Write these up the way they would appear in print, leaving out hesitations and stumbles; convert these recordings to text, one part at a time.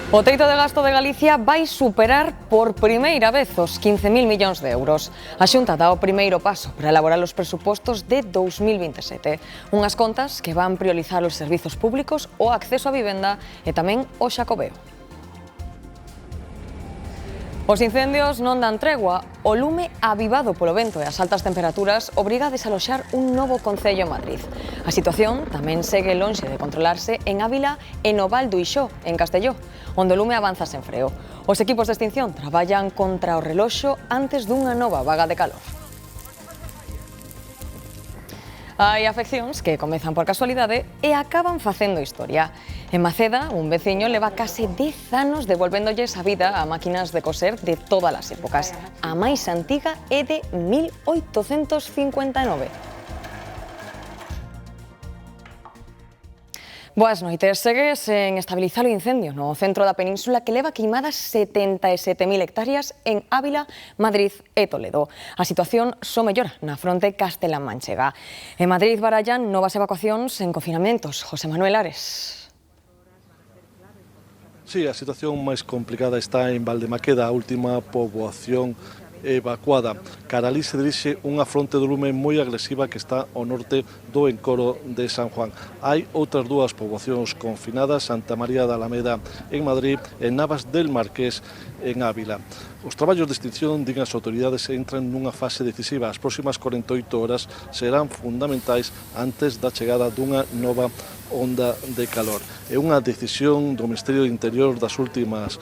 O teito de gasto de Galicia vai superar por primeira vez os 15.000 millóns de euros. A Xunta dá o primeiro paso para elaborar os presupostos de 2027. Unhas contas que van priorizar os servizos públicos, o acceso á vivenda e tamén o xacobeo. Os incendios non dan tregua. O lume avivado polo vento e as altas temperaturas obriga a desaloxar un novo concello en Madrid. A situación tamén segue lonxe de controlarse en Ávila e no Val do Ixó, en Castelló, onde o lume avanza sen freo. Os equipos de extinción traballan contra o reloxo antes dunha nova vaga de calor. Hai afeccións que comezan por casualidade e acaban facendo historia. En Maceda, un veciño leva case 10 anos devolvéndolles a vida a máquinas de coser de todas as épocas. A máis antiga é de 1859. Boas noites. Segue sen estabilizar o incendio no centro da península que leva queimadas 77.000 hectáreas en Ávila, Madrid e Toledo. A situación só mellora na fronte castelán-manchega. En Madrid barallan novas evacuacións en confinamentos. José Manuel Ares. Sí, a situación máis complicada está en Valdemaqueda, a última poboación evacuada. Caralí se dirixe unha fronte do lume moi agresiva que está ao norte do encoro de San Juan. Hai outras dúas poboacións confinadas, Santa María da Alameda en Madrid e Navas del Marqués en Ávila. Os traballos de extinción, din as autoridades, entran nunha fase decisiva. As próximas 48 horas serán fundamentais antes da chegada dunha nova onda de calor. É unha decisión do Ministerio do Interior das últimas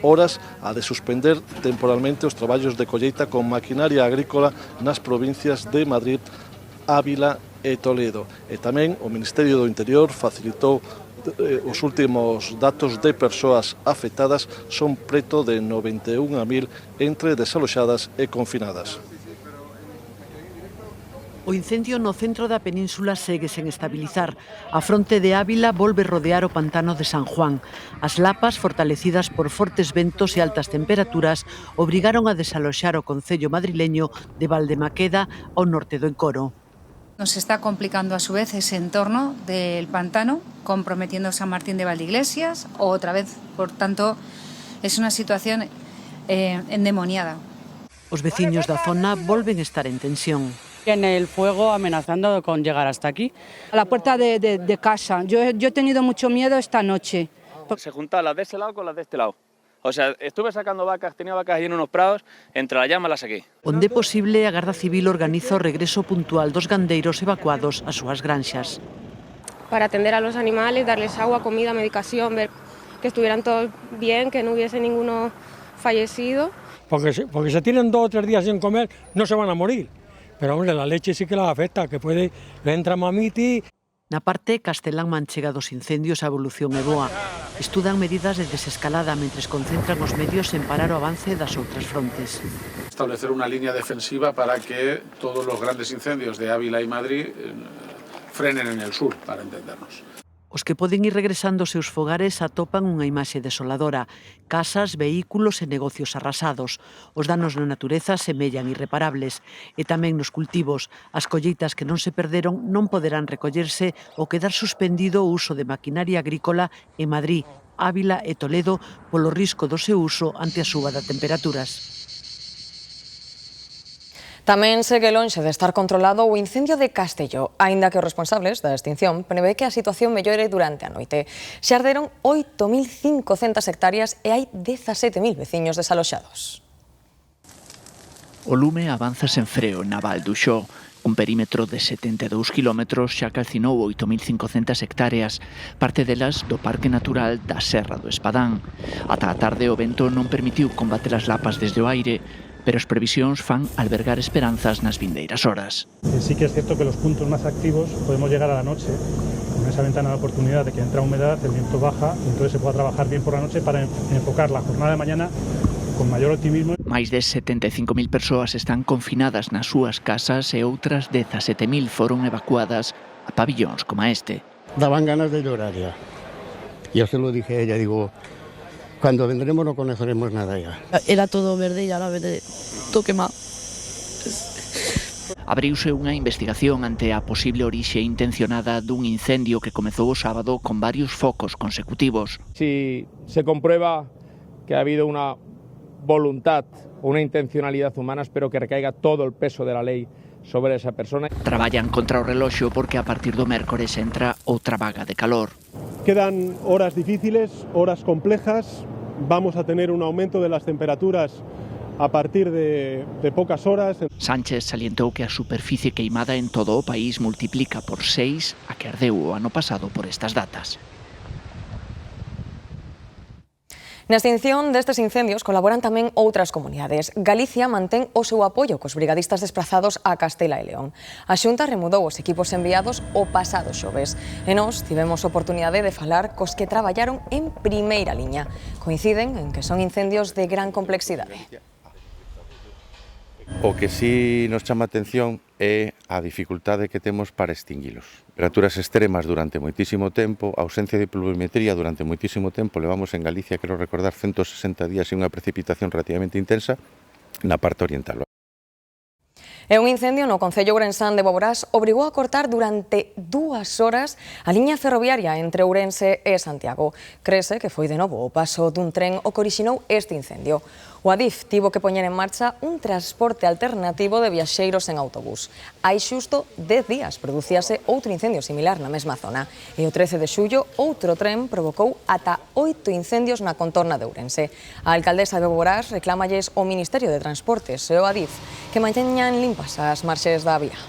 horas a de suspender temporalmente os traballos de colleita con maquinaria agrícola nas provincias de Madrid, Ávila e Toledo. E tamén o Ministerio do Interior facilitou os últimos datos de persoas afectadas, son preto de 91.000 entre desaloxadas e confinadas. O incendio no centro da península segue sen estabilizar. A fronte de Ávila volve rodear o pantano de San Juan. As lapas, fortalecidas por fortes ventos e altas temperaturas, obrigaron a desaloxar o concello madrileño de Valdemaqueda ao norte do encoro. Nos está complicando a su vez ese entorno del pantano, comprometiendo San Martín de Valdeiglesias otra vez. Por tanto, es una situación endemoniada. Os veciños da zona volven estar en tensión. En el fuego amenazando con llegar hasta aquí. A la puerta de casa. Yo he tenido mucho miedo esta noche. Se juntaban las de ese lado con las de este lado. O sea, estuve sacando vacas, tenía vacas ahí en unos prados, entre la llama las saqué. Onde posible, a Garda Civil organiza o regreso puntual dos gandeiros evacuados ás súas granxas. Para atender a los animales, darles agua, comida, medicación, ver que estuvieran todos bien, que no hubiese ninguno fallecido. Porque si tienen 2 o 3 días sin comer, no se van a morir. Pero, hombre, la leche sí que las afecta, que le entra mamiti. Na parte castelán-manchega dos incendios a evolución é boa. Estudan medidas de desescalada mentres concentran os medios en parar o avance das outras frontes. Establecer una línea defensiva para que todos los grandes incendios de Ávila y Madrid frenen en el sur, para entendernos. Os que poden ir regresando aos seus fogares atopan unha imaxe desoladora. Casas, vehículos e negocios arrasados. Os danos na natureza semellan irreparables. E tamén nos cultivos. As colleitas que non se perderon non poderán recollerse ou quedar suspendido o uso de maquinaria agrícola en Madrid, Ávila e Toledo polo risco do seu uso ante a suba das temperaturas. Tamén segue lonxe de estar controlado o incendio de Castelló, aínda que os responsables da extinción prevé que a situación mellore durante a noite. Xa arderon 8.500 hectáreas e hai 17.000 veciños desaloxados. O lume avanza sen freo na Val do Ixó. Un perímetro de 72 kilómetros xa calcinou 8.500 hectáreas, parte delas do Parque Natural da Serra do Espadán. Ata a tarde o vento non permitiu combater as lapas desde o aire, pero as previsións fan albergar esperanzas nas vindeiras horas. Sí que es cierto que los puntos más activos podemos llegar a la noche, con esa ventana de oportunidad de que entra humedad, el viento baja, y entonces se pueda trabajar bien por la noche para enfocar la jornada de mañana con mayor optimismo. Máis de 75.000 persoas están confinadas nas súas casas e outras 17.000 foron evacuadas a pabillóns como este. Daban ganas de llorar ya. Yo se lo dije a ella, digo, cuando vendremos no conoceremos nada ya. Era todo verde y ahora verde todo quemado. Abriuse unha investigación ante a posible orixe intencionada dun incendio que comezou o sábado con varios focos consecutivos. Si se comprueba que ha habido una voluntad, una intencionalidad humana, espero que recaiga todo el peso de la ley sobre esa persona. Traballan contra o reloxo porque a partir do mércores entra outra vaga de calor. Quedan horas difíciles, horas complejas. Vamos a tener un aumento de las temperaturas a partir de pocas horas. Sánchez salientou que a superficie queimada en todo o país multiplica por 6 a que ardeu o ano pasado por estas datas. Na extinción destes incendios colaboran tamén outras comunidades. Galicia mantén o seu apoio cos brigadistas desprazados a Castela e León. A Xunta remudou os equipos enviados o pasado xoves. E nós tivemos oportunidade de falar cos que traballaron en primeira liña. Coinciden en que son incendios de gran complexidade. O que sí nos chama a atención é a dificultade que temos para extinguilos. Temperaturas extremas durante moitísimo tempo, ausencia de pluviometría durante moitísimo tempo, levamos en Galicia, quero recordar, 160 días e unha precipitación relativamente intensa na parte oriental. E un incendio no concello ourensán de Boborás obrigou a cortar durante 2 horas a liña ferroviaria entre Ourense e Santiago. Crese que foi de novo o paso dun tren o que orixinou este incendio. O Adif tivo que poñer en marcha un transporte alternativo de viaxeiros en autobús. Hai xusto 10 días producíase outro incendio similar na mesma zona. E o 13 de xullo outro tren provocou ata 8 incendios na contorna de Ourense. A alcaldesa de Boborás reclámalles ao Ministerio de Transportes e o Adif que manteñan limpas as marxes da vía.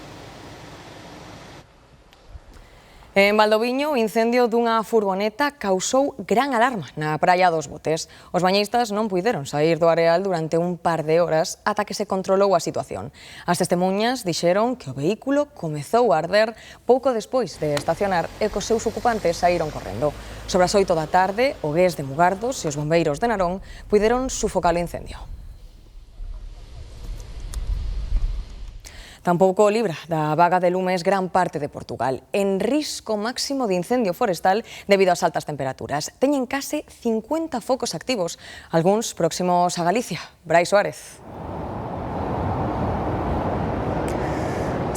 En Valdoviño, o incendio dunha furgoneta causou gran alarma na praia dos Botes. Os bañistas non puideron saír do areal durante un par de horas ata que se controlou a situación. As testemuñas dixeron que o vehículo comezou a arder pouco despois de estacionar e que os seus ocupantes saíron correndo. Sobre as 8 da tarde, o GES de Mugardos e os bombeiros de Narón puideron sufocar o incendio. Tampouco libra da vaga de lumes gran parte de Portugal. En risco máximo de incendio forestal debido ás altas temperaturas. Teñen case 50 focos activos, algúns próximos a Galicia. Brais Suárez.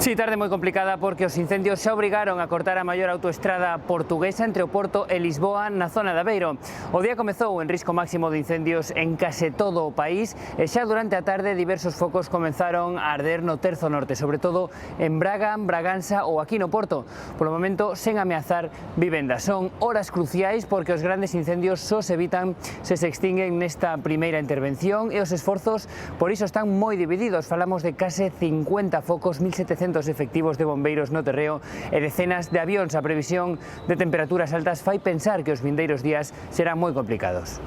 Sí, tarde moi complicada porque os incendios xa obrigaron a cortar a maior autoestrada portuguesa entre o Porto e Lisboa na zona de Aveiro. O día comezou en risco máximo de incendios en case todo o país e xa durante a tarde diversos focos comenzaron a arder no terzo norte, sobre todo en Braga, Braganza ou aquí no Porto. Polo momento, sen ameazar vivendas. Son horas cruciais porque os grandes incendios só se evitan se extinguen nesta primeira intervención e os esforzos por iso están moi divididos. Falamos de case 50 focos, 1.700 efectivos de bombeiros no terreo e decenas de avións. A previsión de temperaturas altas fai pensar que os vindeiros días serán moi complicados.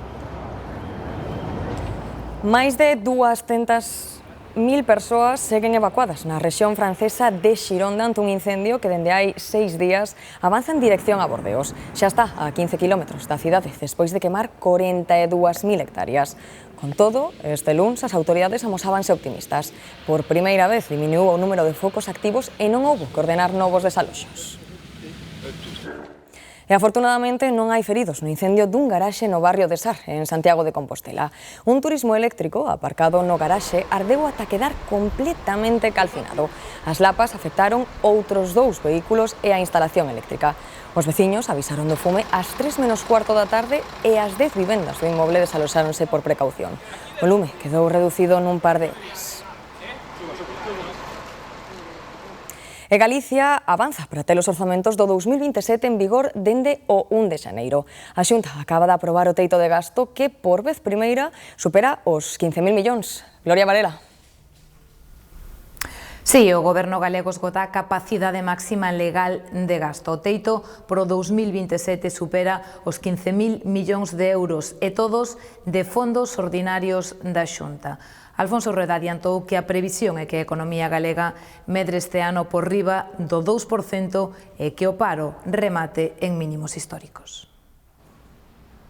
Máis de 200.000 persoas seguen evacuadas na rexión francesa de Xironda ante un incendio que dende hai 6 días avanza en dirección a Bordeos. Xa está a 15 kilómetros da cidade despois de quemar 42.000 hectáreas. Con todo, este luns as autoridades amosábanse optimistas. Por primeira vez diminuiu o número de focos activos e non houbo que ordenar novos desaloxos. E afortunadamente non hai feridos no incendio dun garaxe no barrio de Sar, en Santiago de Compostela. Un turismo eléctrico aparcado no garaxe ardeu ata quedar completamente calcinado. As lapas afectaron outros 2 vehículos e a instalación eléctrica. Os veciños avisaron do fume ás 3 menos cuarto da tarde e as 10 vivendas do inmoble desaloxáronse por precaución. O lume quedou reducido nun par de horas. E Galicia avanza para ter os orzamentos do 2027 en vigor dende o 1 de xaneiro. A Xunta acaba de aprobar o teito de gasto que, por vez primeira, supera os 15.000 millóns. Gloria Varela. Sí, o Goberno galego esgota a capacidade máxima legal de gasto. O teito pro 2027 supera os 15.000 millóns de euros e todos de fondos ordinarios da Xunta. Alfonso Rueda adiantou que a previsión é que a economía galega medre este ano por riba do 2% e que o paro remate en mínimos históricos.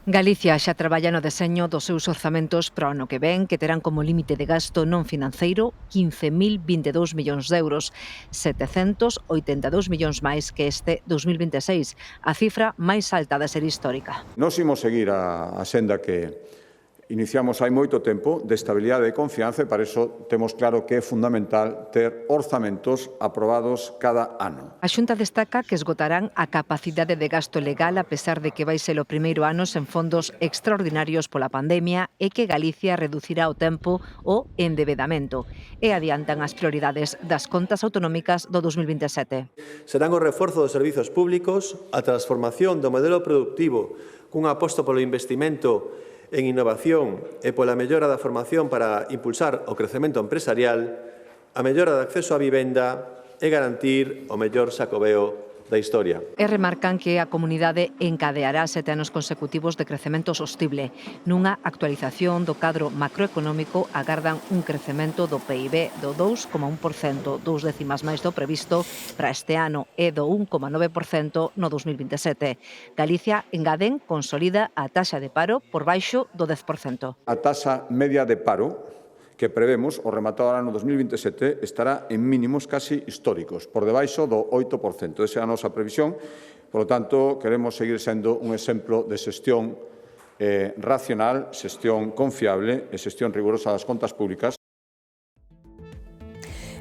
Galicia xa traballa no deseño dos seus orzamentos para o ano que ven, que terán como límite de gasto non financeiro 15.022 millóns de euros, 782 millóns máis que este 2026, a cifra máis alta da serie histórica. Nós imos seguir a senda que Iniciamos hai moito tempo de estabilidade e confianza e para iso temos claro que é fundamental ter orzamentos aprobados cada ano. A Xunta destaca que esgotarán a capacidade de gasto legal a pesar de que vai ser o primeiro ano sen fondos extraordinarios pola pandemia e que Galicia reducirá o tempo o endebedamento e adiantan as prioridades das contas autonómicas do 2027. Serán o reforzo dos servizos públicos, a transformación do modelo productivo cun aposto polo investimento en innovación e pola mellora da formación para impulsar o crecemento empresarial, a mellora do acceso á vivenda e garantir o mellor Xacobeo da historia. E remarcan que a comunidade encadeará 7 anos consecutivos de crecemento sostible. Nunha actualización do cadro macroeconómico agardan un crecemento do PIB do 2,1%, 2 décimas máis do previsto para este ano e do 1,9% no 2027. Galicia, engaden, consolida a taxa de paro por baixo do 10%. A taxa media de paro que prevemos o rematado ano 2027 estará en mínimos casi históricos, por debaixo do 8%. Esa é a nosa previsión. Por lo tanto, queremos seguir sendo un exemplo de xestión racional, xestión confiable e xestión rigurosa das contas públicas.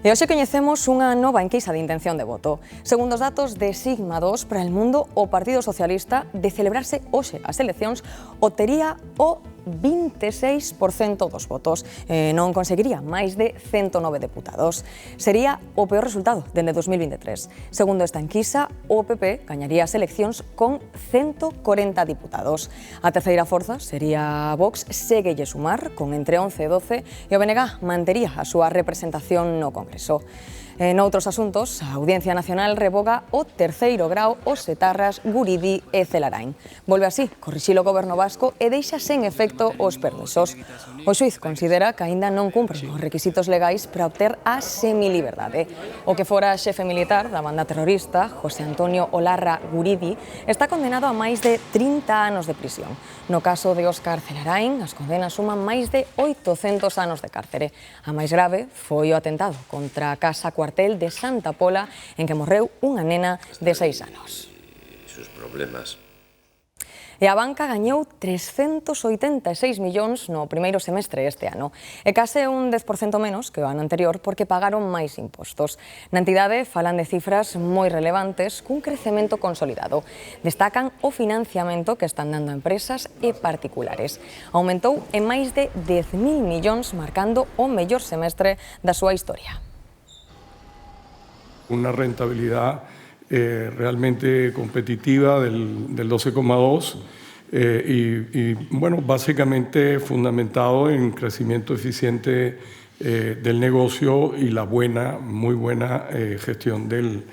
E hoxe coñecemos unha nova enquisa de intención de voto. Segundo os datos de Sigma 2 para el mundo, o Partido Socialista, de celebrarse hoxe as eleccións, obtería o 26% dos votos. Non conseguiría máis de 109 deputados. Sería o peor resultado dende 2023. Segundo esta enquisa, o PP gañaría as eleccións con 140 diputados. A terceira forza sería Vox, séguelle Sumar, con entre 11 e 12, e o BNG mantería a súa representación no Congreso. Noutros asuntos, a Audiencia Nacional revoga o terceiro grao os etarras Guridi e Celarain. Volve así corrixir o goberno vasco e deixa sen efecto os permisos. O xuiz considera que aínda non cumpren os requisitos legais para obter a semiliberdade. O que fora xefe militar da banda terrorista, José Antonio Olarra Guridi, está condenado a máis de 30 anos de prisión. No caso de Óscar Celarain, as condenas suman máis de 800 anos de cárcere. A máis grave foi o atentado contra a Casa Cuartel de Santa Pola, en que morreu unha nena de 6 anos. Sus problemas. E a banca gañou 386 millóns no primeiro semestre este ano. E case un 10% menos que o ano anterior porque pagaron máis impostos. Na entidade falan de cifras moi relevantes cun crecemento consolidado. Destacan o financiamento que están dando a empresas e particulares. Aumentou en máis de 10.000 millóns, marcando o mellor semestre da súa historia. Una rentabilidad realmente competitiva del 12,2% y bueno, básicamente fundamentado en crecimiento eficiente del negocio y la muy buena gestión del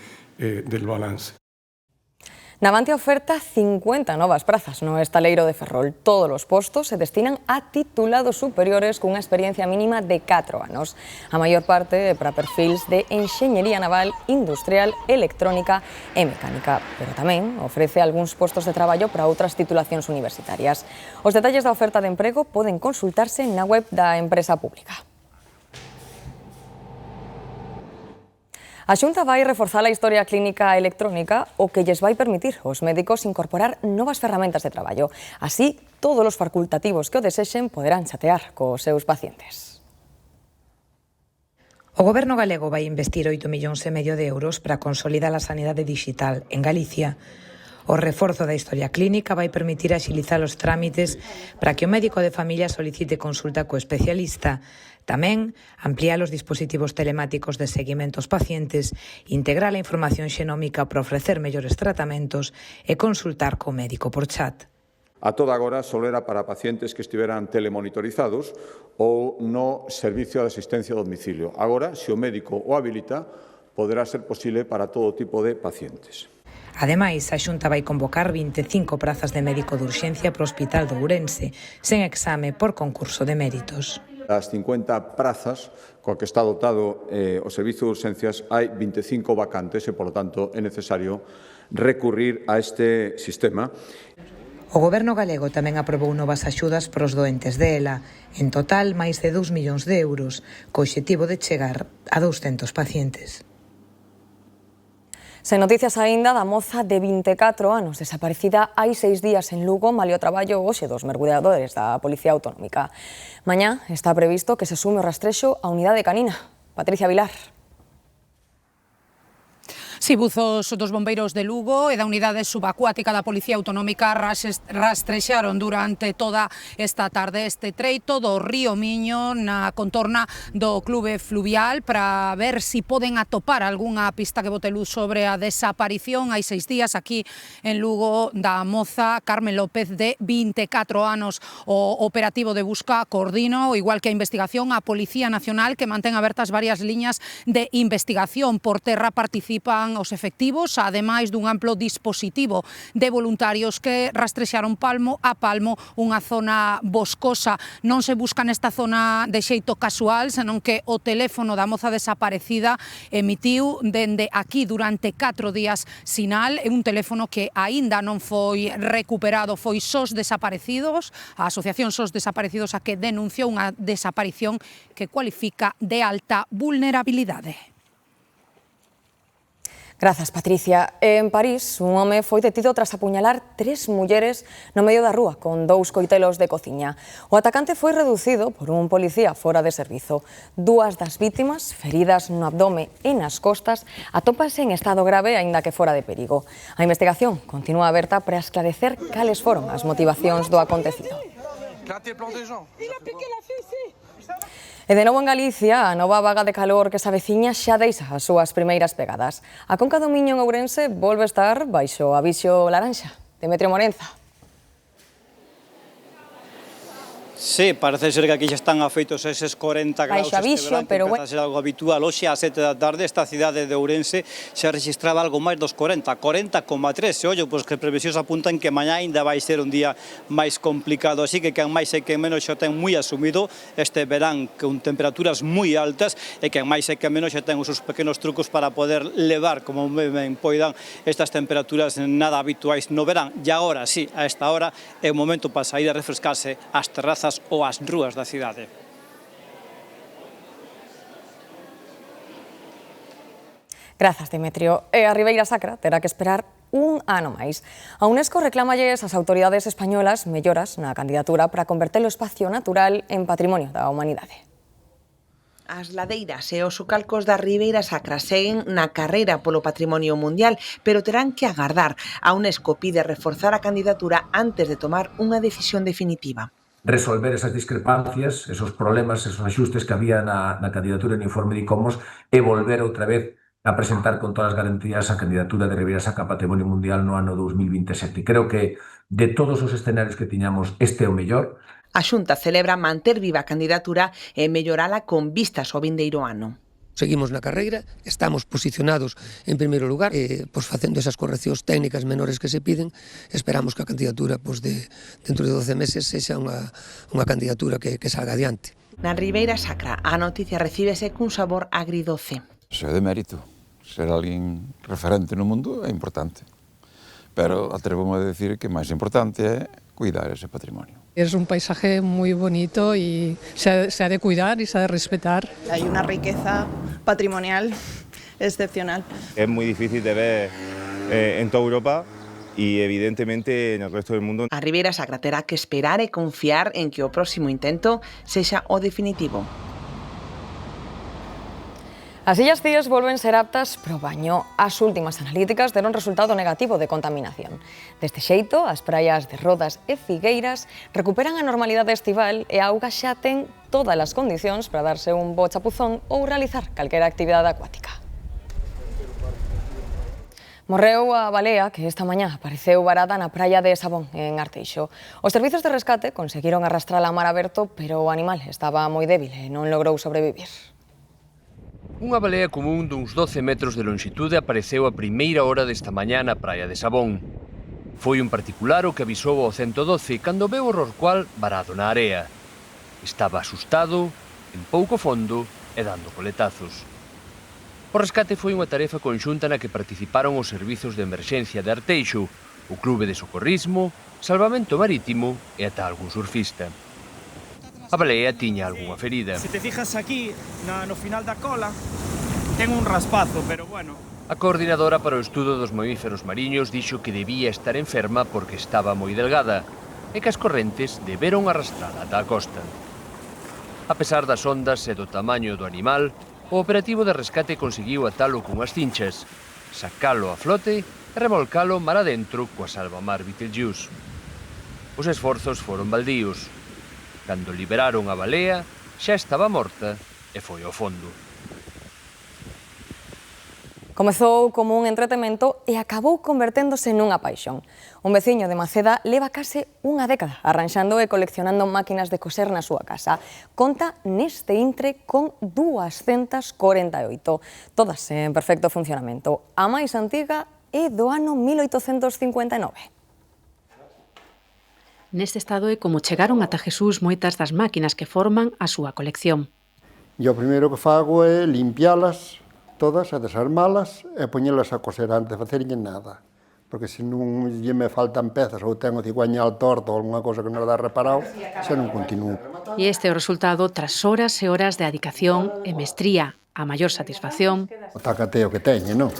balance. Navantia oferta 50 novas prazas no estaleiro de Ferrol. Todos os postos se destinan a titulados superiores cunha experiencia mínima de 4 anos. A maior parte é para perfils de enxeñería naval, industrial, electrónica e mecánica, pero tamén ofrece algúns postos de traballo para outras titulacións universitarias. Os detalles da oferta de emprego poden consultarse na web da empresa pública. A Xunta vai reforzar a historia clínica electrónica, o que lles vai permitir aos médicos incorporar novas ferramentas de traballo. Así, todos os facultativos que o desexen poderán chatear cos seus pacientes. O Goberno galego vai investir 8,5 millóns de euros para consolidar a sanidade digital en Galicia. O reforzo da historia clínica vai permitir axilizar os trámites para que o médico de familia solicite consulta co especialista. Tamén, ampliar os dispositivos telemáticos de seguimento aos pacientes, integrar a información xenómica para ofrecer mellores tratamentos e consultar co médico por chat. A toda agora só era para pacientes que estiveran telemonitorizados ou no servicio de asistencia a domicilio. Agora, se o médico o habilita, poderá ser posible para todo tipo de pacientes. Ademais, a Xunta vai convocar 25 prazas de médico de urxencia para o Hospital de Ourense, sen exame por concurso de méritos. Das 50 prazas coa que está dotado o Servicio de Urxencias hai 25 vacantes e, por lo tanto, é necesario recurrir a este sistema. O Goberno galego tamén aprobou novas axudas para os doentes de ELA, en total máis de 2 millóns de euros, co obxectivo de chegar a 200 pacientes. Sen noticias aínda da moza de 24 anos desaparecida hai 6 días en Lugo, malia o traballo hoxe dos mergulladores da Policía Autonómica. Mañá está previsto que se sume o rastrexo á unidade canina. Patricia Vilar. Si, buzos dos bombeiros de Lugo e da unidade subacuática da Policía Autonómica rastrexaron durante toda esta tarde este treito do río Miño na contorna do Clube Fluvial para ver si poden atopar algunha pista que bote luz sobre a desaparición hai 6 días aquí en Lugo da moza Carmen López de 24 anos. O operativo de busca coordina, igual que a investigación, a Policía Nacional, que mantén abertas varias liñas de investigación. Por terra participan os efectivos, ademais dun amplo dispositivo de voluntarios que rastrexaron palmo a palmo unha zona boscosa. Non se busca nesta zona de xeito casual, senón que o teléfono da moza desaparecida emitiu dende aquí durante 4 días sinal. É un teléfono que aínda non foi recuperado, foi SOS Desaparecidos, a Asociación SOS Desaparecidos, a que denunciou unha desaparición que cualifica de alta vulnerabilidade. Grazas, Patricia. En París, un home foi detido tras apuñalar 3 mulleres no medio da rúa con 2 coitelos de cociña. O atacante foi reducido por un policía fora de servizo. 2 das vítimas, feridas no abdome e nas costas, atópanse en estado grave, aínda que fora de perigo. A investigación continúa aberta para esclarecer cales foron as motivacións do acontecido. E de novo en Galicia, a nova vaga de calor que se aveciña xa deixa as súas primeiras pegadas. A Conca do Miño en Ourense volve estar baixo aviso laranxa. Demetrio Morenza. Sí, parece ser que aquí xa están afeitos eses 40 graus Baixo aviso, este verán, pero que empeza a ser algo habitual. Hoxe ás 7 da tarde esta cidade de Ourense xa registraba algo máis dos 40, 40,3. E ollo, pois que previsións apuntan que mañá ainda vai ser un día máis complicado, así que quen máis e quen menos xa ten moi asumido este verán con temperaturas moi altas e quen máis e quen menos xa ten os seus pequenos trucos para poder levar como ben poidan estas temperaturas nada habituais no verán. E agora, sí, a esta hora é o momento para sair a refrescarse ás terrazas ou ás rúas da cidade. Grazas, Demetrio. E a Ribeira Sacra terá que esperar un ano máis. A UNESCO reclámalles ás autoridades españolas melloras na candidatura para converter o espacio natural en patrimonio da humanidade. As ladeiras e os socalcos da Ribeira Sacra seguen na carreira polo patrimonio mundial, pero terán que agardar. A UNESCO pide reforzar a candidatura antes de tomar unha decisión definitiva. Resolver esas discrepancias, esos problemas, esos axustes que había na candidatura no informe de ICOMOS e volver outra vez a presentar con todas as garantías a candidatura de Ribeira Sacra a Patrimonio Mundial no ano 2027. Creo que de todos os escenarios que tiñamos, este é o mellor. A Xunta celebra manter viva a candidatura e mellorala con vistas ao vindeiro ano. Seguimos na carreira, estamos posicionados en primeiro lugar, facendo esas correccións técnicas menores que se piden, esperamos que a candidatura dentro de 12 meses sexa unha candidatura que salga adiante. Na Ribeira Sacra, a noticia recíbese cun sabor agridoce. Xe de mérito, ser alguén referente no mundo é importante, pero atrevo-me a decir que máis importante é cuidar ese patrimonio. Es un paisaje muy bonito y se ha de cuidar y se ha de respetar. Hay una riqueza patrimonial excepcional. Es muy difícil de ver en toda Europa y evidentemente en el resto del mundo. A Ribeira Sacra terá que esperar e confiar en que o próximo intento sexa o definitivo. As Illas Cíes volven ser aptas pro baño. As últimas analíticas deron resultado negativo de contaminación. Deste xeito, as praias de Rodas e Figueiras recuperan a normalidade estival e a auga xa ten todas as condicións para darse un bo chapuzón ou realizar calquera actividade acuática. Morreu a balea que esta mañá apareceu varada na praia de Sabón, en Arteixo. Os servizos de rescate conseguiron arrastrala a mar aberto, pero o animal estaba moi débil e non logrou sobrevivir. Unha balea común duns 12 metros de longitude apareceu a primeira hora desta mañá na praia de Sabón. Foi un particular o que avisou ao 112 cando veu o rorcual varado na area. Estaba asustado, en pouco fondo e dando coletazos. O rescate foi unha tarefa conxunta na que participaron os servizos de emerxencia de Arteixo, o Clube de Socorrismo, Salvamento Marítimo e ata algún surfista. A balea tiña algunha ferida. Se te fijas aquí, no final da cola, ten un raspazo, pero bueno. A coordinadora para o estudo dos mamíferos mariños dixo que debía estar enferma porque estaba moi delgada e que as correntes deberon arrastrala ata a costa. A pesar das ondas e do tamaño do animal, o operativo de rescate conseguiu atalo cunhas cinchas, sacalo a flote e remolcalo mar adentro coa salvamar Betelgeuse. Os esforzos foron baldíos. Cando liberaron a balea, xa estaba morta e foi ao fondo. Comezou como un entretemento e acabou converténdose nunha paixón. Un veciño de Maceda leva case unha década arranxando e coleccionando máquinas de coser na súa casa. Conta neste intre con 248, todas en perfecto funcionamento. A máis antiga é do ano 1859. Neste estado é como chegaron ata Jesús moitas das máquinas que forman a súa colección. E o primeiro que fago é limpialas todas, a desarmalas e poñelas a coser antes de facerlle nada. Porque se non lle me faltan pezas ou tengo cigüeñal torto ou alguna cosa que non dá reparado, xa non continuo. E este é o resultado tras horas e horas de dedicación e mestría, a maior satisfacción. O tacateo que teñe, non?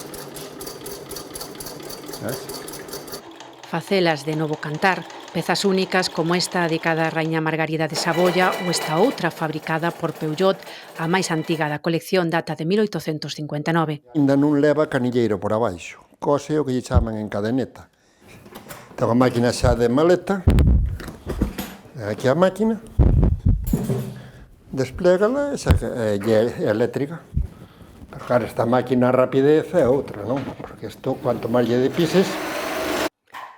Facelas de novo cantar, pezas únicas como esta dedicada á Raíña Margarida de Saboya ou esta outra fabricada por Peugeot, a máis antiga da colección, data de 1859. Ainda non leva canilleiro por abaixo, cose o que lle chaman en cadeneta. Tengo a máquina xa de maleta, aquí a máquina, desplégala e xa é eléctrica. Pero claro, esta máquina a rapidez é outra, non? Porque isto, quanto máis lle de pises,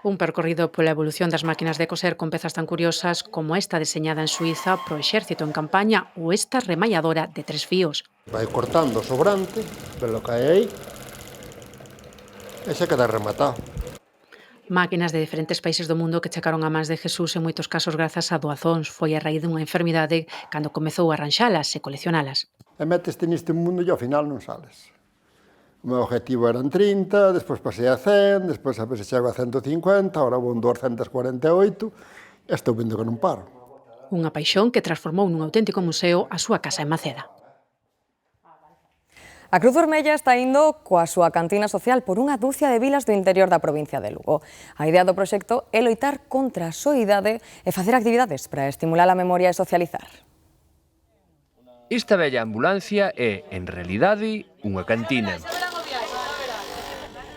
un percorrido pola evolución das máquinas de coser con pezas tan curiosas como esta deseñada en Suiza pro exército en campaña ou esta remalladora de 3 fíos. Vai cortando o sobrante, velo que hai aí, e xa queda rematado. Máquinas de diferentes países do mundo que chegaron a mans de Jesús en moitos casos grazas a doazóns. Foi a raíz dunha enfermidade cando comezou a arranxalas e coleccionalas. E meteste neste mundo e ao final non sales. O meu objetivo eran 30, despois pasei a 100, despois a veces chego a 150, agora vou en 248 e estou vendo que non paro. Unha paixón que transformou nun auténtico museo a súa casa en Maceda. A Cruz Vermella está indo coa súa cantina social por unha dúcia de vilas do interior da provincia de Lugo. A idea do proxecto é loitar contra a soidade e facer actividades para estimular a memoria e socializar. Esta bella ambulancia é, en realidade, unha cantina.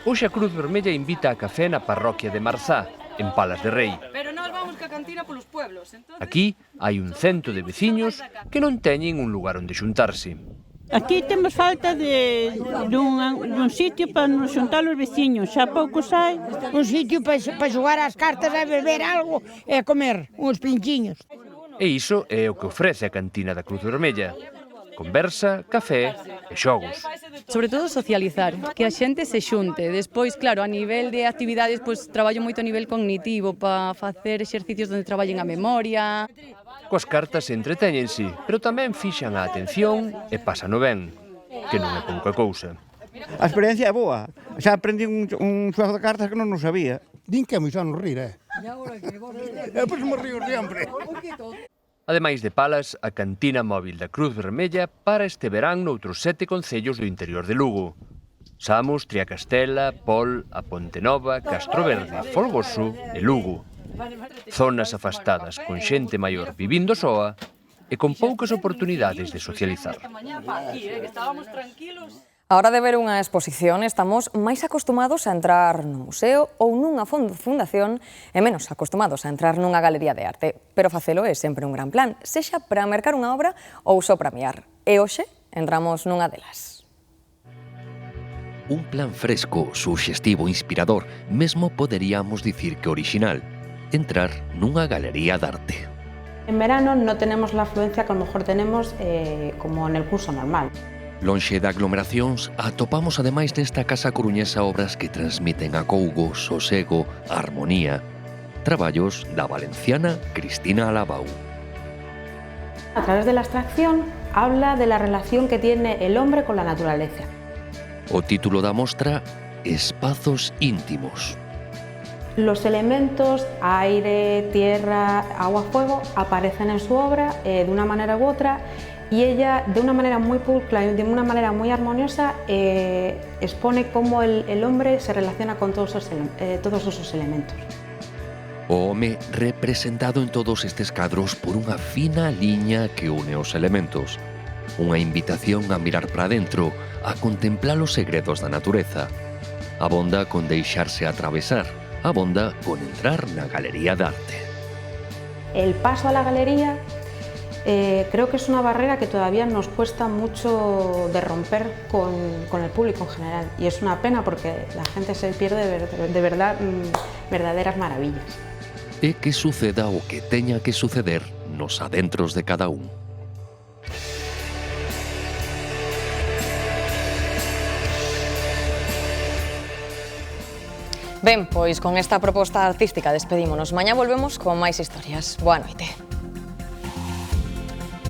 Hoxe a Cruz Vermella invita a café na parroquia de Marzá, en Palas de Rei. Pero nós vamos ca cantina polos pueblos. Aquí hai un cento de veciños que non teñen un lugar onde xuntarse. Aquí temos falta dun sitio para nos xuntar os veciños, xa poucos hai. Un sitio para xogar as cartas e beber algo e comer uns pinchiños. E iso é o que ofrece a cantina da Cruz Vermella. Conversa, café e xogos. Sobre todo socializar, que a xente se xunte. Despois, claro, a nivel de actividades, pois traballo moito a nivel cognitivo para facer exercicios onde traballen a memoria. Coas cartas entretéñense, pero tamén fixan a atención e pásano ben, que non é pouca cousa. A experiencia é boa. Xa aprendi un xogo de cartas que non o sabía. Din que é moi sano rir, Pois me río sempre. Ademais de Palas, a cantina móvil da Cruz Vermella para este verán noutros 7 concellos do interior de Lugo. Samos, Triacastela, Pol, A Pontenova, Castroverde, Folgoso e Lugo. Zonas afastadas con xente maior vivindo soa e con poucas oportunidades de socializar. A hora de ver unha exposición estamos máis acostumados a entrar nun museo ou nunha fundación e menos acostumados a entrar nunha galería de arte. Pero facelo é sempre un gran plan, sexa para mercar unha obra ou só para mirar. E hoxe entramos nunha delas. Un plan fresco, suxestivo, inspirador, mesmo poderíamos dicir que original. Entrar nunha galería de arte. En verano no tenemos la afluencia que a lo mejor tenemos como en el curso normal. Lonxe de aglomeracións, atopamos ademais nesta casa coruñesa obras que transmiten acougo, sosego, armonía. Traballos da valenciana Cristina Alabau. A través de la abstracción habla de la relación que tiene el hombre con la naturaleza. O título da mostra, Espazos íntimos. Los elementos aire, tierra, agua, fuego aparecen en su obra de una manera u otra y ella, de una manera muy pulcra y de una manera muy armoniosa, expone cómo el hombre se relaciona con todos esos elementos. O home representado en todos estes cadros por unha fina liña que une os elementos. Unha invitación a mirar para dentro, a contemplar os segredos da natureza. Abonda con deixarse atravesar, abonda con entrar na galería de arte. El paso a la galería creo que es una barrera que todavía nos cuesta mucho de romper con el público en general, y es una pena porque la gente se pierde de verdad verdaderas maravillas. E que suceda o que teña que suceder nos adentros de cada un. Ben, pois con esta proposta artística despedímonos. Mañá volvemos con máis historias. Boa noite.